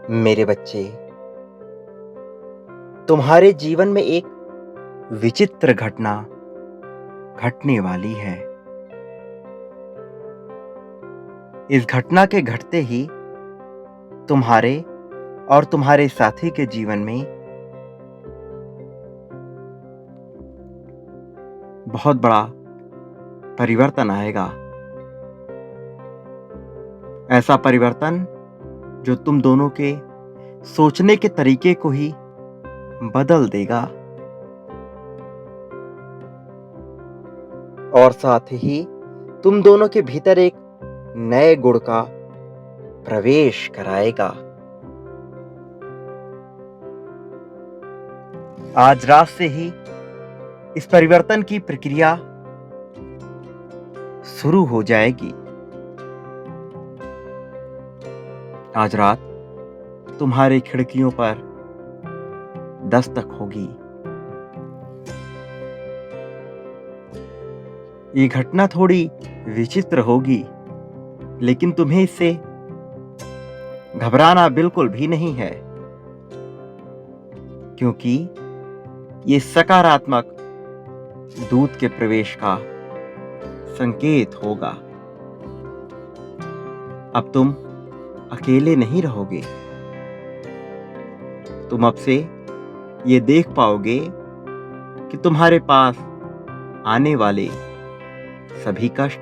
मेरे बच्चे, तुम्हारे जीवन में एक विचित्र घटना घटने वाली है। इस घटना के घटते ही तुम्हारे और तुम्हारे साथी के जीवन में बहुत बड़ा परिवर्तन आएगा। ऐसा परिवर्तन जो तुम दोनों के सोचने के तरीके को ही बदल देगा और साथ ही तुम दोनों के भीतर एक नए गुण का प्रवेश कराएगा। आज रात से ही इस परिवर्तन की प्रक्रिया शुरू हो जाएगी। आज रात तुम्हारी खिड़कियों पर दस्तक होगी। ये घटना थोड़ी विचित्र होगी, लेकिन तुम्हें इससे घबराना बिल्कुल भी नहीं है, क्योंकि ये सकारात्मक दूत के प्रवेश का संकेत होगा। अब तुम अकेले नहीं रहोगे। तुम अब से ये देख पाओगे कि तुम्हारे पास आने वाले सभी कष्ट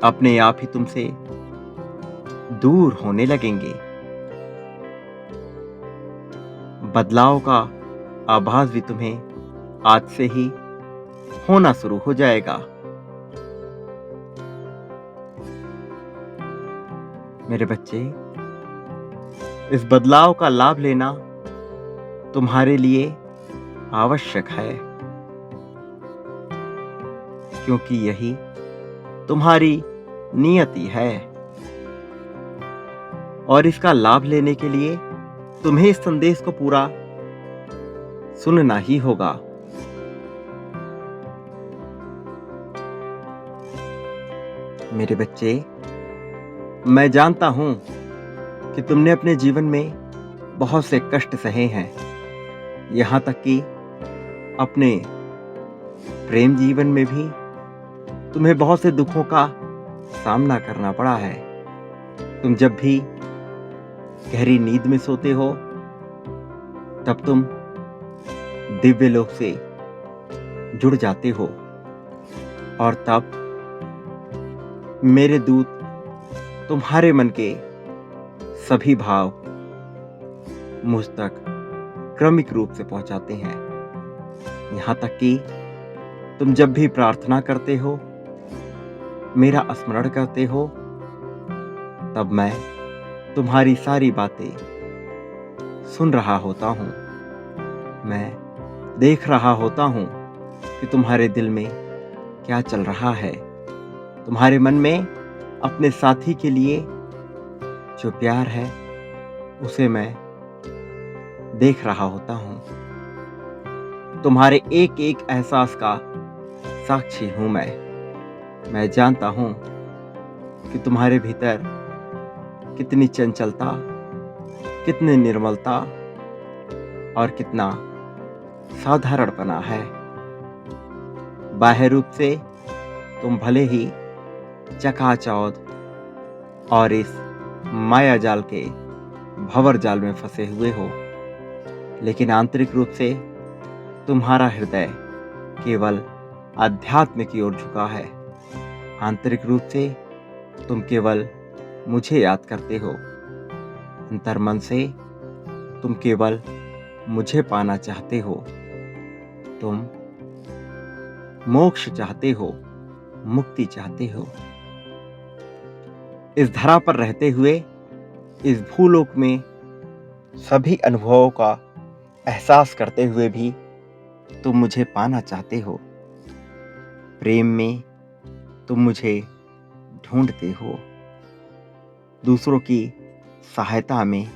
अपने आप ही तुमसे दूर होने लगेंगे। बदलाव का आभास भी तुम्हें आज से ही होना शुरू हो जाएगा। मेरे बच्चे, इस बदलाव का लाभ लेना तुम्हारे लिए आवश्यक है, क्योंकि यही तुम्हारी नियति है और इसका लाभ लेने के लिए तुम्हें इस संदेश को पूरा सुनना ही होगा। मेरे बच्चे, मैं जानता हूं कि तुमने अपने जीवन में बहुत से कष्ट सहे हैं, यहां तक कि अपने प्रेम जीवन में भी तुम्हें बहुत से दुखों का सामना करना पड़ा है। तुम जब भी गहरी नींद में सोते हो, तब तुम दिव्य लोक से जुड़ जाते हो और तब मेरे दूत तुम्हारे मन के सभी भाव मुझ तक क्रमिक रूप से पहुंचाते हैं। यहां तक कि तुम जब भी प्रार्थना करते हो, मेरा स्मरण करते हो, तब मैं तुम्हारी सारी बातें सुन रहा होता हूं। मैं देख रहा होता हूं कि तुम्हारे दिल में क्या चल रहा है। तुम्हारे मन में अपने साथी के लिए जो प्यार है, उसे मैं देख रहा होता हूं। तुम्हारे एक एक एहसास का साक्षी हूं मैं जानता हूं कि तुम्हारे भीतर कितनी चंचलता, कितनी निर्मलता और कितना साधारणपना है। बाह्य रूप से तुम भले ही चकाचौंध और इस माया जाल के भंवर जाल में फंसे हुए हो, लेकिन आंतरिक रूप से तुम्हारा हृदय केवल आध्यात्म की ओर झुका है। आंतरिक रूप से तुम केवल मुझे याद करते हो। अंतर्मन से तुम केवल मुझे पाना चाहते हो। तुम मोक्ष चाहते हो, मुक्ति चाहते हो। इस धरा पर रहते हुए, इस भूलोक में सभी अनुभवों का एहसास करते हुए भी तुम मुझे पाना चाहते हो। प्रेम में तुम मुझे ढूंढते हो। दूसरों की सहायता में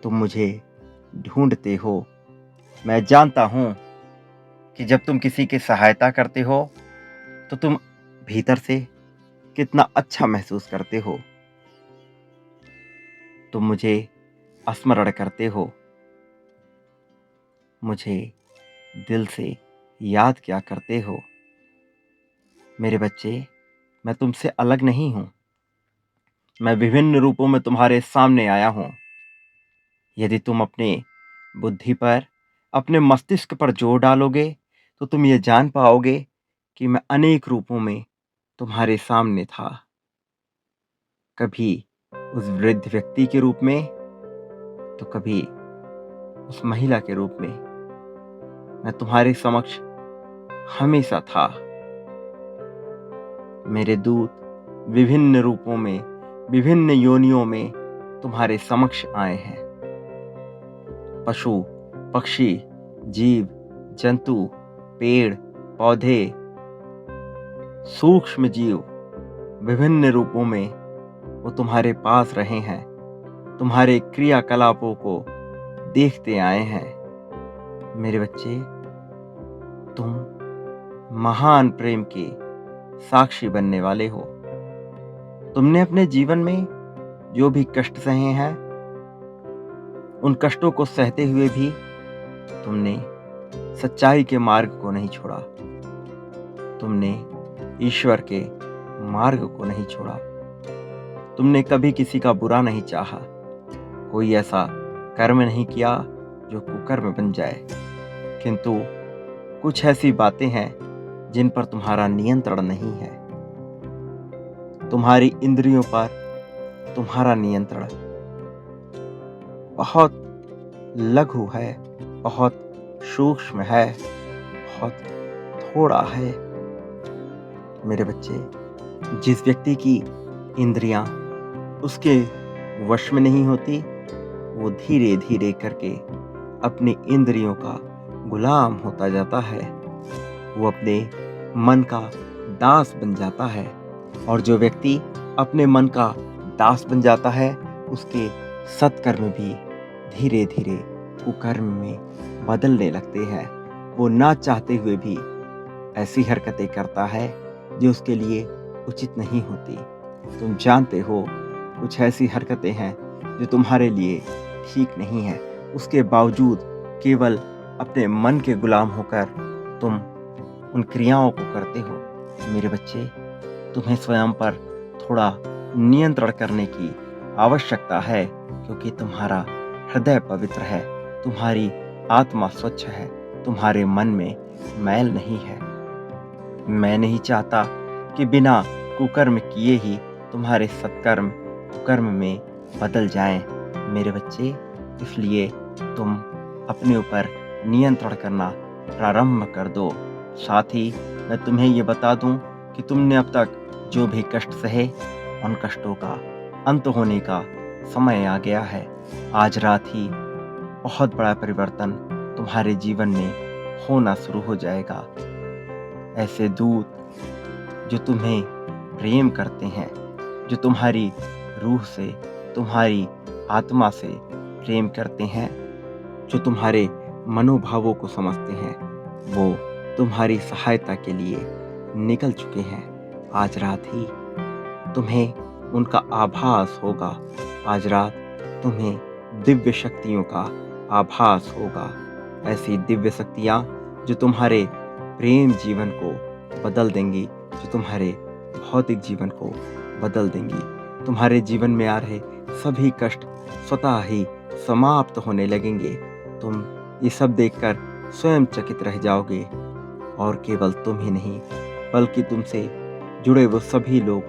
तुम मुझे ढूंढते हो। मैं जानता हूं कि जब तुम किसी की सहायता करते हो, तो तुम भीतर से कितना अच्छा महसूस करते हो। तुम मुझे स्मरण करते हो, मुझे दिल से याद क्या करते हो। मेरे बच्चे, मैं तुमसे अलग नहीं हूँ। मैं विभिन्न रूपों में तुम्हारे सामने आया हूँ। यदि तुम अपने बुद्धि पर, अपने मस्तिष्क पर जोर डालोगे, तो तुम ये जान पाओगे कि मैं अनेक रूपों में तुम्हारे सामने था। कभी उस वृद्ध व्यक्ति के रूप में, तो कभी उस महिला के रूप में। मैं तुम्हारे समक्ष हमेशा था। मेरे दूत विभिन्न रूपों में, विभिन्न योनियों में तुम्हारे समक्ष आए हैं। पशु, पक्षी, जीव, जंतु, पेड़, पौधे, सूक्ष्म जीव, विभिन्न रूपों में वो तुम्हारे पास रहे हैं। तुम्हारे क्रियाकलापों को देखते आए हैं। मेरे बच्चे, तुम महान प्रेम के साक्षी बनने वाले हो। तुमने अपने जीवन में जो भी कष्ट सहे हैं, उन कष्टों को सहते हुए भी तुमने सच्चाई के मार्ग को नहीं छोड़ा। तुमने ईश्वर के मार्ग को नहीं छोड़ा। तुमने कभी किसी का बुरा नहीं चाहा। कोई ऐसा कर्म नहीं किया जो कुकर्म बन जाए। किंतु कुछ ऐसी बातें हैं जिन पर तुम्हारा नियंत्रण नहीं है। तुम्हारी इंद्रियों पर तुम्हारा नियंत्रण बहुत लघु है, बहुत सूक्ष्म है, बहुत थोड़ा है। मेरे बच्चे, जिस व्यक्ति की इंद्रियां उसके वश में नहीं होती, वो धीरे धीरे करके अपनी इंद्रियों का गुलाम होता जाता है। वो अपने मन का दास बन जाता है। और जो व्यक्ति अपने मन का दास बन जाता है, उसके सत्कर्म भी धीरे धीरे कुकर्म में बदलने लगते हैं। वो ना चाहते हुए भी ऐसी हरकतें करता है जो उसके लिए उचित नहीं होती। तुम जानते हो, कुछ ऐसी हरकतें हैं जो तुम्हारे लिए ठीक नहीं है। उसके बावजूद केवल अपने मन के गुलाम होकर तुम उन क्रियाओं को करते हो। मेरे बच्चे, तुम्हें स्वयं पर थोड़ा नियंत्रण करने की आवश्यकता है, क्योंकि तुम्हारा हृदय पवित्र है, तुम्हारी आत्मा स्वच्छ है, तुम्हारे मन में मैल नहीं है। मैं नहीं चाहता कि बिना कुकर्म किए ही तुम्हारे सत्कर्म कुकर्म में बदल जाएं। मेरे बच्चे, इसलिए तुम अपने ऊपर नियंत्रण करना प्रारंभ कर दो। साथ ही मैं तुम्हें ये बता दूं कि तुमने अब तक जो भी कष्ट सहे, उन कष्टों का अंत होने का समय आ गया है। आज रात ही बहुत बड़ा परिवर्तन तुम्हारे जीवन में होना शुरू हो जाएगा। ऐसे दूत जो तुम्हें प्रेम करते हैं, जो तुम्हारी रूह से, तुम्हारी आत्मा से प्रेम करते हैं, जो तुम्हारे मनोभावों को समझते हैं, वो तुम्हारी सहायता के लिए निकल चुके हैं। आज रात ही तुम्हें उनका आभास होगा। आज रात तुम्हें दिव्य शक्तियों का आभास होगा। ऐसी दिव्य शक्तियाँ जो तुम्हारे प्रेम जीवन को बदल देंगी, जो तुम्हारे भौतिक जीवन को बदल देंगी। तुम्हारे जीवन में आ रहे सभी कष्ट स्वतः ही समाप्त होने लगेंगे। तुम ये सब देखकर स्वयं चकित रह जाओगे। और केवल तुम ही नहीं, बल्कि तुमसे जुड़े वो सभी लोग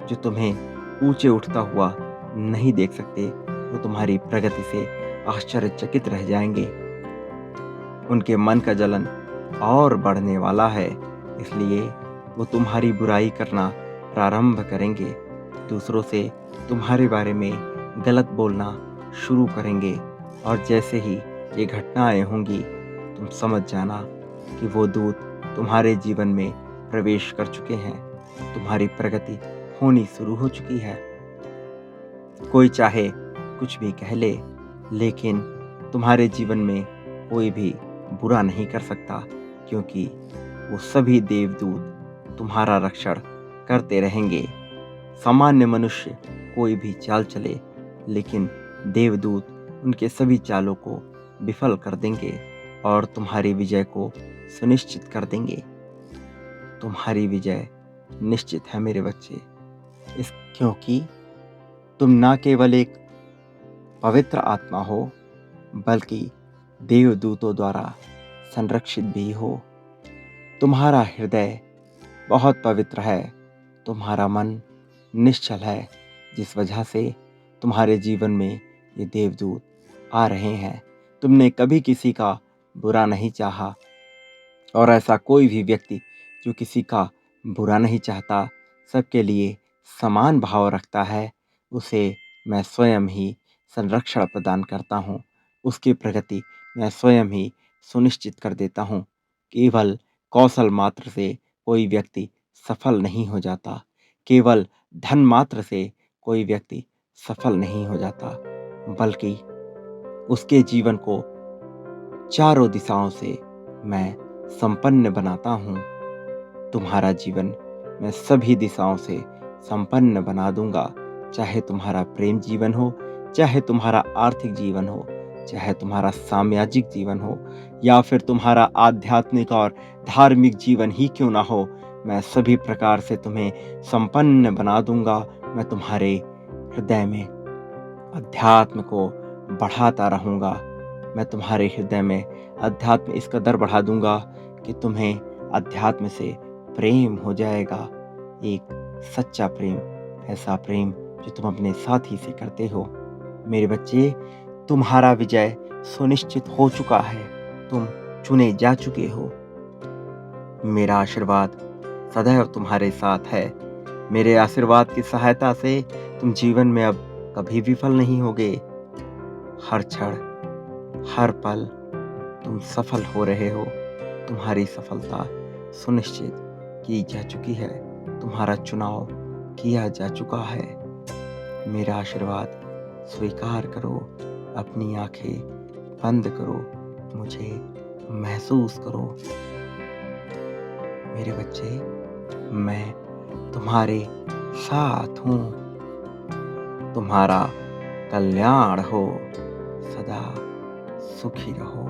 जो तुम्हें ऊंचे उठता हुआ नहीं देख सकते, वो तुम्हारी प्रगति से आश्चर्यचकित रह जाएंगे। उनके मन का जलन और बढ़ने वाला है, इसलिए वो तुम्हारी बुराई करना प्रारंभ करेंगे। दूसरों से तुम्हारे बारे में गलत बोलना शुरू करेंगे। और जैसे ही ये घटनाएं होंगी, तुम समझ जाना कि वो दूत तुम्हारे जीवन में प्रवेश कर चुके हैं। तुम्हारी प्रगति होनी शुरू हो चुकी है। कोई चाहे कुछ भी कह ले, लेकिन तुम्हारे जीवन में कोई भी बुरा नहीं कर सकता, क्योंकि वो सभी देवदूत तुम्हारा रक्षण करते रहेंगे। सामान्य मनुष्य कोई भी चाल चले, लेकिन देवदूत उनके सभी चालों को विफल कर देंगे और तुम्हारी विजय को सुनिश्चित कर देंगे। तुम्हारी विजय निश्चित है मेरे बच्चे, इस क्योंकि तुम ना केवल एक पवित्र आत्मा हो बल्कि देवदूतों द्वारा संरक्षित भी हो। तुम्हारा हृदय बहुत पवित्र है, तुम्हारा मन निश्चल है, जिस वजह से तुम्हारे जीवन में ये देवदूत आ रहे हैं। तुमने कभी किसी का बुरा नहीं चाहा और ऐसा कोई भी व्यक्ति जो किसी का बुरा नहीं चाहता, सबके लिए समान भाव रखता है, उसे मैं स्वयं ही संरक्षण प्रदान करता हूँ। उसकी प्रगति मैं स्वयं ही सुनिश्चित कर देता हूँ। केवल कौशल मात्र से कोई व्यक्ति सफल नहीं हो जाता, केवल धन मात्र से कोई व्यक्ति सफल नहीं हो जाता, बल्कि उसके जीवन को चारों दिशाओं से मैं संपन्न बनाता हूँ। तुम्हारा जीवन मैं सभी दिशाओं से संपन्न बना दूंगा, चाहे तुम्हारा प्रेम जीवन हो, चाहे तुम्हारा आर्थिक जीवन हो, चाहे तुम्हारा सामाजिक जीवन हो, या फिर तुम्हारा आध्यात्मिक और धार्मिक जीवन ही क्यों ना हो, मैं सभी प्रकार से तुम्हें संपन्न बना दूंगा। मैं तुम्हारे हृदय में अध्यात्म को बढ़ाता रहूंगा। मैं तुम्हारे हृदय में अध्यात्म इस कदर बढ़ा दूंगा कि तुम्हें अध्यात्म से प्रेम हो जाएगा, एक सच्चा प्रेम, ऐसा प्रेम जो तुम अपने साथी से करते हो। मेरे बच्चे, तुम्हारा विजय सुनिश्चित हो चुका है, तुम चुने जा चुके हो। मेरा आशीर्वाद सदैव तुम्हारे साथ है। मेरे आशीर्वाद की सहायता से तुम जीवन में अब कभी विफल नहीं होगे। हर क्षण, हर पल तुम सफल हो रहे हो। तुम्हारी सफलता सुनिश्चित की जा चुकी है, तुम्हारा चुनाव किया जा चुका है। मेरा आशीर्वाद स्वीकार करो, अपनी आंखें बंद करो, मुझे महसूस करो। मेरे बच्चे, मैं तुम्हारे साथ हूँ। तुम्हारा कल्याण हो, सदा सुखी रहो।